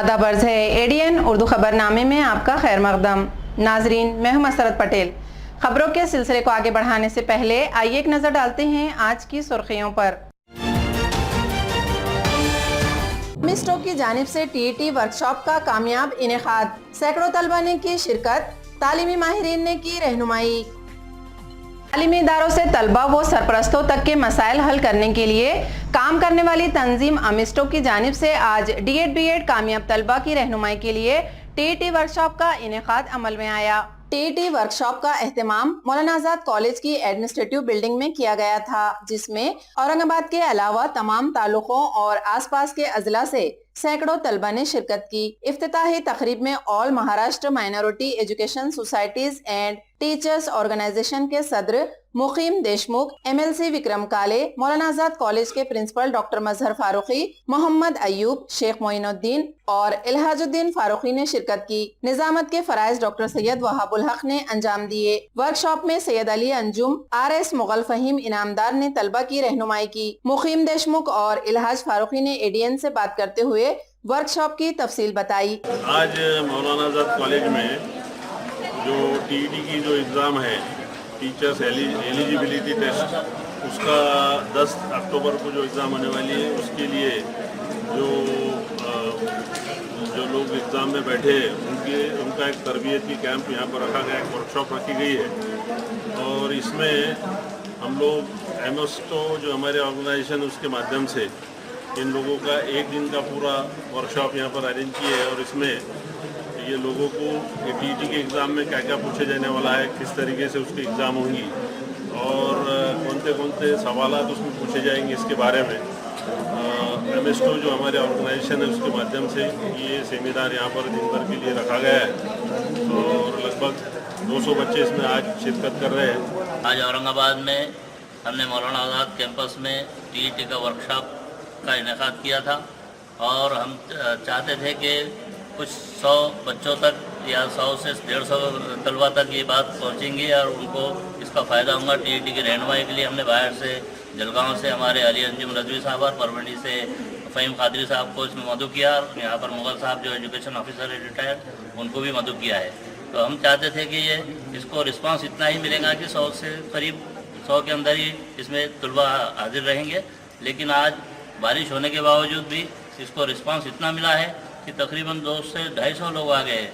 आदाब अर्ज़ है एडीएन उर्दू खबरनामे में आपका खैर मकदम। नाजरीन, मैं हूं मसरत पटेल। खबरों के सिलसिले को आगे बढ़ाने से पहले आइए एक नज़र डालते हैं आज की सुर्खियों पर। मिस्टो की जानिब से टीईटी वर्कशॉप का कामयाब इनेकाद, सैकड़ों तलबा ने की शिरकत, तालीमी माहिरीन ने की रहनुमाई। तालीमी इदारों से तलबा व सरपरस्तों तक के मसाइल हल करने के लिए काम करने वाली तंजीम अमिस्टो की जानिब से आज डीएड बीएड कामयाब तलबा की रहनुमाई के लिए टीईटी वर्कशॉप का इनेकाद अमल में आया। टीईटी वर्कशॉप का एहतमाम मौलाना आजाद कॉलेज की एडमिनिस्ट्रेटिव बिल्डिंग में किया गया था, जिसमें औरंगाबाद के अलावा तमाम तालुकों और आसपास के अजला से सैकड़ों तलबा ने शिरकत की। इफ्तिताही तकरीब में all Maharashtra minority education societies and teachers organisation के सदर मुकीम देशमुख, एमएलसी विक्रम काले, मौलाना आजाद कॉलेज के प्रिंसिपल डॉक्टर मजहर फारूकी, मोहम्मद अयूब, शेख मोइनुद्दीन और इल्हाजुद्दीन फारूकी ने शिरकत की। निजामत के फराइज डॉक्टर सैयद वहाबुल हक ने अंजाम दिए। वर्कशॉप में सैयद अली अंजुम, आरएस मुगल फहीम इनामदार ने तलबा की रहनुमाई की। मुकीम देशमुख और इल्हाज फारूकी ने एडीएन से बात करते हुए वर्कशॉप की तफसील बताई। आज मौलाना आजाद कॉलेज में जो टीईटी की जो एग्ज़ाम है, टीचर्स एलिजिबिलिटी टेस्ट, उसका 10 अक्टूबर को जो एग्ज़ाम होने वाली है, उसके लिए जो लोग एग्ज़ाम में बैठे उनका एक तरबियती कैंप यहाँ पर रखा गया, एक वर्कशॉप रखी गई है। और इसमें हम लोग एमएसटो जो हमारे ऑर्गेनाइजेशन उसके माध्यम से इन लोगों का एक दिन का पूरा वर्कशॉप यहाँ पर अरेंज किए है। और इसमें ये लोगों को टीईटी के एग्ज़ाम में क्या क्या पूछे जाने वाला है, किस तरीके से उसकी एग्ज़ाम होंगी और कौन से सवालात उसमें पूछे जाएंगे, इसके बारे में एमएसटो जो हमारे ऑर्गेनाइजेशन है उसके माध्यम से ये सेमिनार यहाँ पर दिन भर के लिए रखा गया है। और लगभग 200 बच्चे इसमें आज शिरकत कर रहे हैं। आज औरंगाबाद में हमने मौलाना आज़ाद कैंपस में टीईटी का वर्कशॉप का इनेकाद किया था और हम चाहते थे कि कुछ 100 बच्चों तक या 100 से 150 तलबा तक ये बात पहुंचेंगी और उनको इसका फ़ायदा होगा। टीईटी की रहनुमाई के लिए हमने बाहर से जलगांव से हमारे अली अंजुम रजवी साहब और परवनी से फ़हीम कादरी साहब को इसमें मदु किया और यहाँ पर मुगल साहब जो एजुकेशन ऑफिसर है रिटायर्ड, उनको भी मदु किया है। तो हम चाहते थे कि इसको रिस्पांस इतना ही मिलेगा कि 100 से करीब 100 के अंदर ही इसमें तलबा हाजिर रहेंगे। लेकिन आज बारिश होने के बावजूद भी इसको रिस्पांस इतना मिला है कि तकरीबन 200 से 250 लोग आ गए।